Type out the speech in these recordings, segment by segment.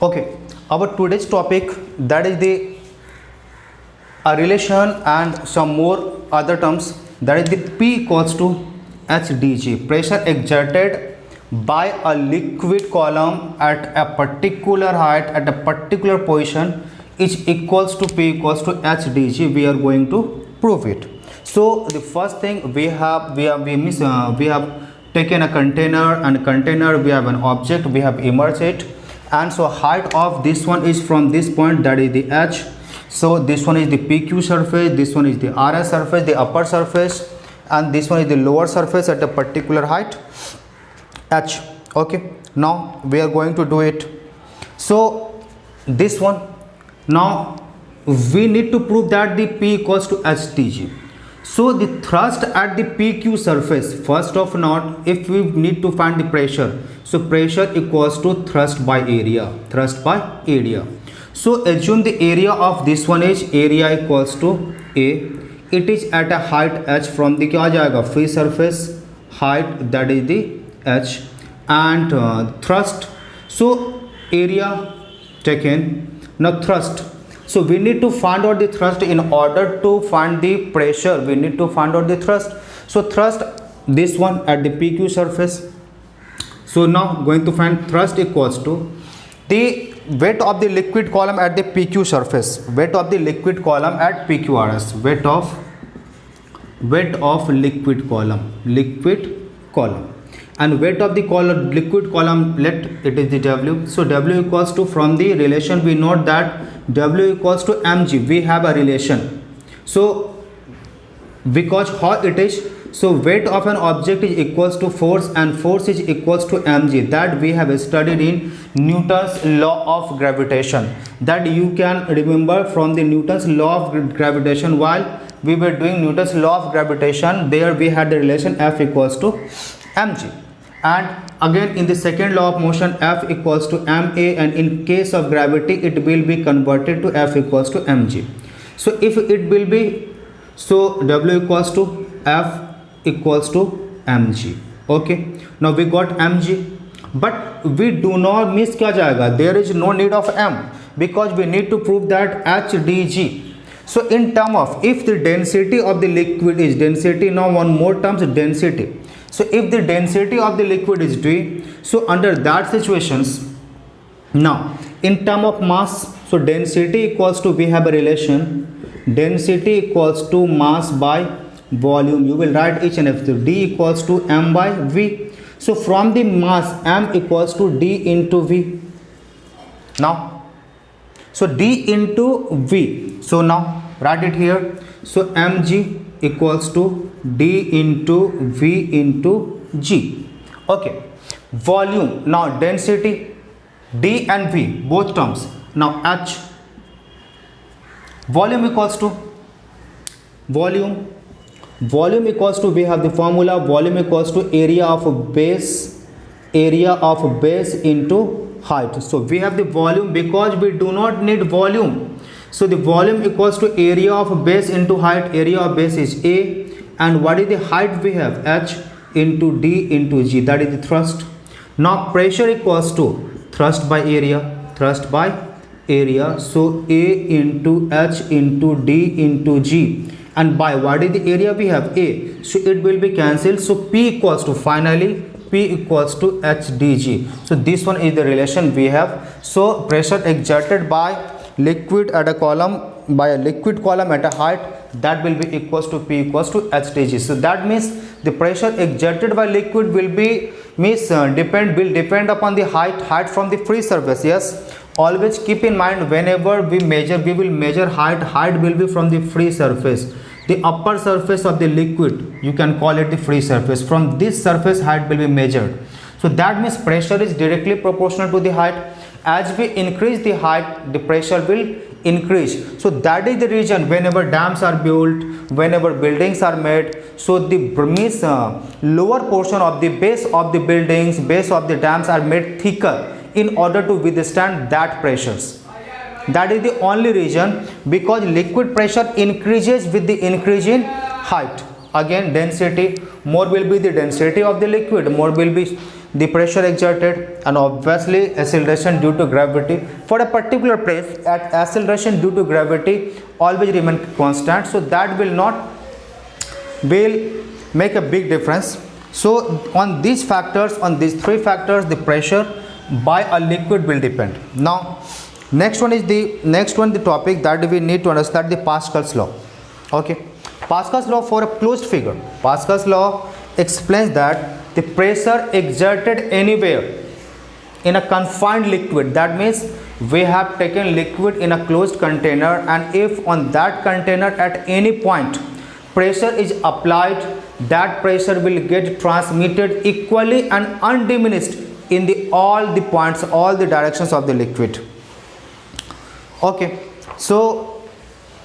Okay, our today's topic, that is the a relation and some more other terms, that is the P equals to HdG, pressure exerted by a liquid column at a particular height at a particular position is equals to P equals to HdG. We are going to prove it. So the first thing we have taken a container, and container we have an object, we have immersed it, and so height of this one is from this point, that is the H. So this one is the PQ surface, this one is the RS surface, the upper surface, and this one is the lower surface at a particular height H. Okay, now we are going to do it. So this one, now we need to prove that the P equals to HdG. So the thrust at the PQ surface, first of all, if we need to find the pressure, so pressure equals to thrust by area, thrust by area. So assume the area of this one is, area equals to A, it is at a height H from the क्या आ जाएगा free surface height, that is the H, and thrust, so area taken. Now thrust, so we need to find out the thrust. In order to find the pressure, we need to find out the thrust. So thrust, this one at the PQ surface. So now going to find thrust equals to the weight of the liquid column at the PQ surface, weight of the liquid column at PQRS, weight of liquid column, and weight of the liquid column, let it is the W. So W equals to, from the relation we note that W equals to mg, we have a relation. So because how it is, so weight of an object is equals to force, and force is equals to mg, that we have studied in Newton's law of gravitation, that you can remember from the Newton's law of gravitation. While we were doing Newton's law of gravitation, there we had the relation F equals to mg, and again in the second law of motion, F equals to ma, and in case of gravity it will be converted to F equals to mg. So if it will be, so W equals to F equals to mg. Okay, now we got mg, but we do not miss क्या जाएगा, there is no need of m, because we need to prove that HdG. So in term of, if the density of the liquid is density, now one more terms, density. So if the density of the liquid is d, so under that situations, now in term of mass, so density equals to, we have a relation, density equals to mass by volume. You will write each and everything. D equals to m by v. So from the mass, m equals to d into v. Now, so d into v. So now write it here. So mg equals to d into v into g. Okay, volume, now density, d and v both terms. Now h, volume equals to volume equals to, we have the formula, volume equals to area of base into height. So we have the volume, because we do not need volume, so the volume equals to area of base into height. Area of base is A, and what is the height we have, H into D into G, that is the thrust. Now pressure equals to thrust by area, so A into H into D into G, and by what is the area we have, A, so it will be cancelled. So P equals to, finally P equals to HdG. So this one is the relation we have. So pressure exerted by liquid at a column, by a liquid column at a height, that will be equals to P equals to HdG. So that means the pressure exerted by liquid will be depend upon the height from the free surface. Yes, always keep in mind, whenever we will measure height will be from the free surface, the upper surface of the liquid, you can call it the free surface. From this surface height will be measured. So that means pressure is directly proportional to the height. As we increase the height, the pressure will increase. So that is the reason whenever dams are built, whenever buildings are made, so the lower portion of the base of the buildings, base of the dams are made thicker in order to withstand that pressures. That is the only reason, because liquid pressure increases with the increase in height. Again density, more will be the density of the liquid, more will be the pressure exerted, and obviously acceleration due to gravity. For a particular place, at acceleration due to gravity always remain constant, so that will make a big difference. So on these factors, on these three factors, the pressure by a liquid will depend. Now next one, the topic that we need to understand, the Pascal's law. Okay, Pascal's law for a closed figure. Pascal's law explains that the pressure exerted anywhere in a confined liquid, that means we have taken liquid in a closed container, and if on that container at any point pressure is applied, that pressure will get transmitted equally and undiminished in all the points, all the directions of the liquid. Okay, so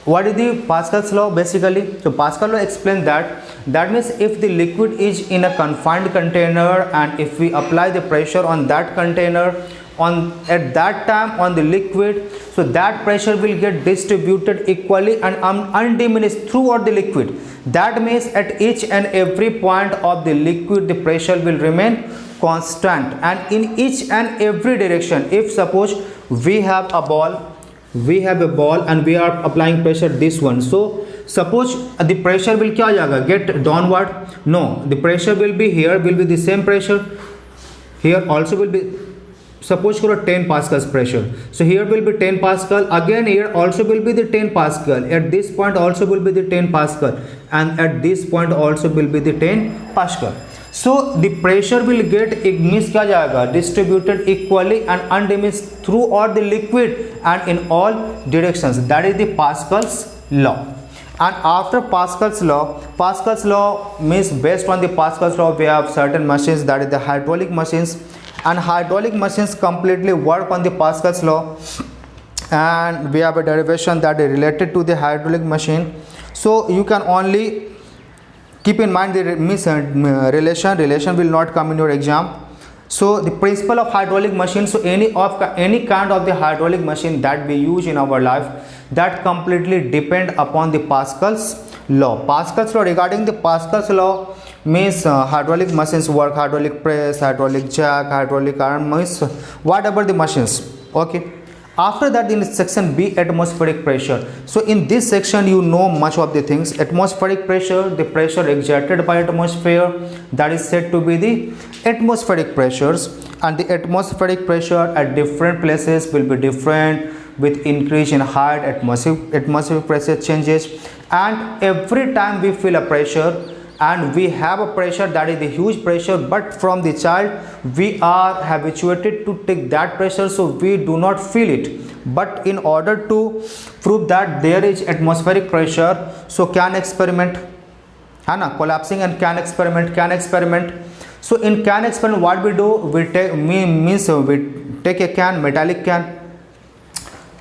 what is the Pascal's law basically? So Pascal's law explains that means if the liquid is in a confined container, and if we apply the pressure on that container at that time on the liquid, so that pressure will get distributed equally and undiminished throughout the liquid. That means at each and every point of the liquid the pressure will remain constant, and in each and every direction. If suppose we have a ball and we are applying pressure this one, so suppose the pressure will क्या हो जाएगा, get downward? No, the pressure will be here, will be the same pressure. Here also will be, suppose करो 10 pascals pressure, so here will be 10 pascal, again here also will be the 10 pascal, at this point also will be the 10 pascal, and at this point also will be the 10 pascal. So the pressure will get means क्या जाएगा, distributed equally and undiminished throughout the liquid and in all directions. That is the Pascal's law. And after Pascal's law means based on the Pascal's law we have certain machines, that is the hydraulic machines, and hydraulic machines completely work on the Pascal's law, and we have a derivation that is related to the hydraulic machine. So you can only keep in mind the relation will not come in your exam. So the principle of hydraulic machine, so any kind of the hydraulic machine that we use in our life, that completely depend upon the Pascal's law. Pascal's law, regarding the Pascal's law means hydraulic machines work, hydraulic press, hydraulic jack, hydraulic arm, means whatever the machines. Okay, after that in section B, atmospheric pressure. So in this section you know much of the things. Atmospheric pressure, the pressure exerted by atmosphere, that is said to be the atmospheric pressures, and the atmospheric pressure at different places will be different with increase in height. Atmospheric pressure changes, and every time we feel a pressure and we have a pressure, that is the huge pressure, but from the child we are habituated to take that pressure, so we do not feel it. But in order to prove that there is atmospheric pressure, so can experiment, है ना, collapsing and can experiment. So in can experiment what we do, we take a can, metallic can,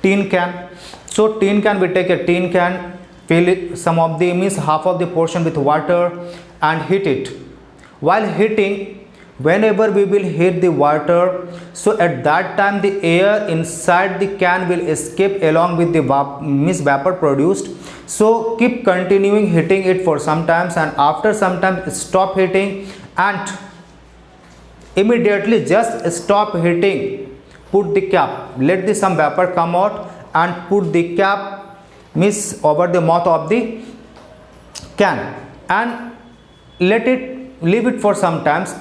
tin can. So tin can, we take a tin can, fill it, some of the means half of the portion with water, and heat it. While heating, whenever we will heat the water, so at that time the air inside the can will escape along with the vapor produced. So keep continuing heating it for some times, and after some time stop heating, and immediately just stop heating, put the cap, let some vapor come out, and put the cap over the mouth of the can, and leave it for some times,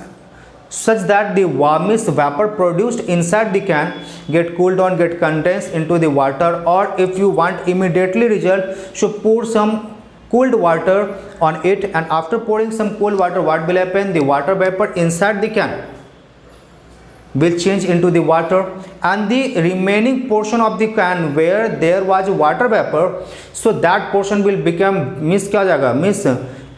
such that the warmest vapor produced inside the can get cooled down, get condensed into the water. Or if you want immediately result, so pour some cooled water on it, and after pouring some cold water, what will happen, the water vapor inside the can will change into the water, and the remaining portion of the can where there was water vapor, so that portion will become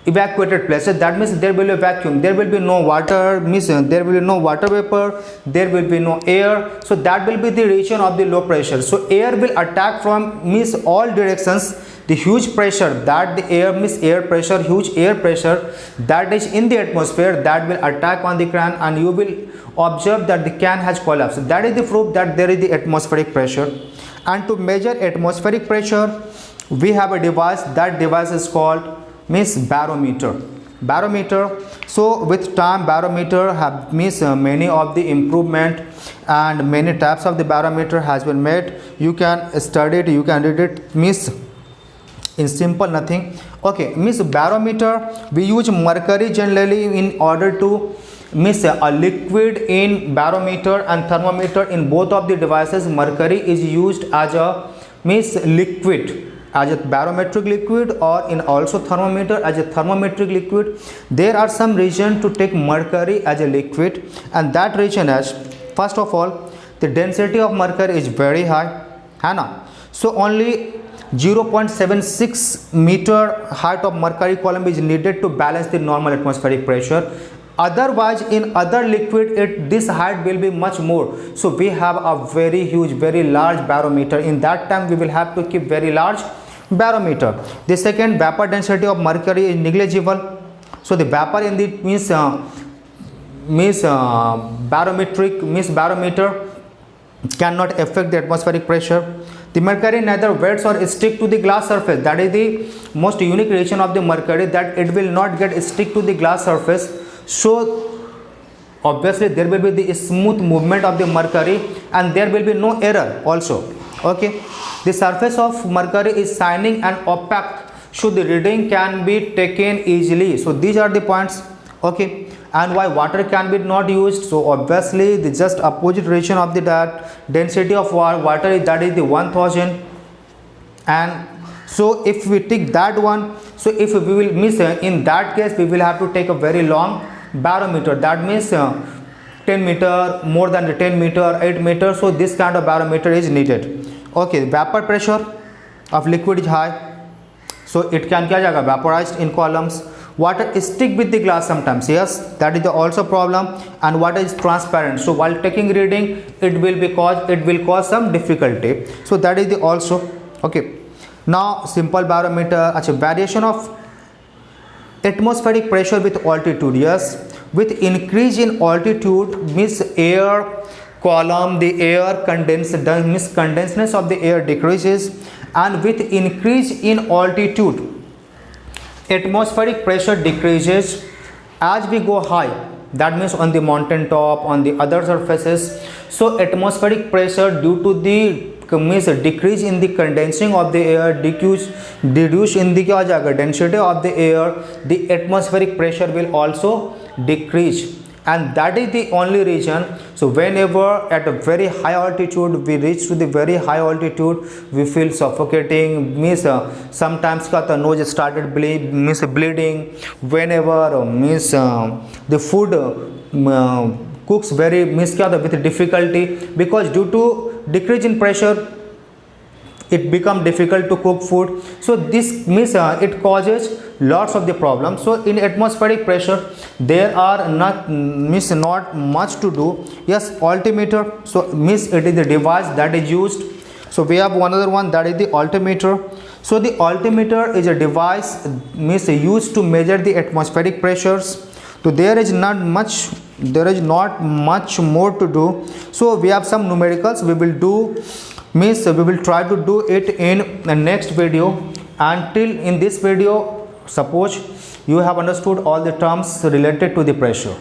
evacuated places. That means there will be a vacuum, there will be no water, there will be no water vapor, there will be no air. So that will be the region of the low pressure. So air will attack from all directions. The huge pressure that the air huge air pressure that is in the atmosphere, that will attack on the can, and you will observe that the can has collapsed. That is the proof that there is the atmospheric pressure. And to measure atmospheric pressure, we have a device. That device is called barometer. So with time barometer have means many of the improvement and many types of the barometer has been made. You can study it, you can read it, means in simple nothing. Okay, means barometer we use mercury generally in order to means a liquid in barometer and thermometer. In both of the devices mercury is used as a means liquid, as a barometric liquid, or in also thermometer as a thermometric liquid. There are some reason to take mercury as a liquid, and that reason is, first of all, the density of mercury is very high, है ना? So only 0.76 meter height of mercury column is needed to balance the normal atmospheric pressure. Otherwise in other liquid this height will be much more. So we have a very huge, very large barometer. In that time we will have to keep very large barometer. The second, vapor density of mercury is negligible. So the vapor in the barometer cannot affect the atmospheric pressure. The mercury neither wets or stick to the glass surface. That is the most unique region of the mercury, that it will not get stick to the glass surface. So obviously there will be the smooth movement of the mercury and there will be no error also. Okay, the surface of mercury is shining and opaque, so the reading can be taken easily. So these are the points. Okay, and why water can be not used? So obviously the just opposite reason of the that density of water is, that is the 1000. And so if we take that one, so if we will miss in that case we will have to take a very long barometer, that means 10 meter, more than the 10 meter, 8 meter. So this kind of barometer is needed. Okay, vapor pressure of liquid is high, so it can क्या जाएगा vaporized in columns. Water stick with the glass sometimes, yes, that is the also problem. And water is transparent, so while taking reading it will cause some difficulty. So that is the also. Okay, now simple barometer. Achha, variation of atmospheric pressure with altitude. Yes, with increase in altitude means air column, the air condenseness of the air decreases, and with increase in altitude atmospheric pressure decreases as we go high. That means on the mountain top, on the other surfaces. So atmospheric pressure due to the means decrease in the condensing of the air, reduce in the क्या हो जाएगा density of the air, the atmospheric pressure will also decrease. And that is the only reason. So whenever at a very high altitude we reach to the very high altitude, we feel suffocating, means sometimes the nose started bleeding. Whenever means the food cooks very with difficulty, because due to decrease in pressure it become difficult to cook food. So this means it causes lots of the problems. So in atmospheric pressure there are not much to do. Yes, altimeter, so means it is the device that is used. So we have another one, that is the altimeter. So the altimeter is a device used to measure the atmospheric pressures. So there is not much more to do. So we have some numericals we will do, we will try to do it in the next video. Until in this video, suppose you have understood all the terms related to the pressure.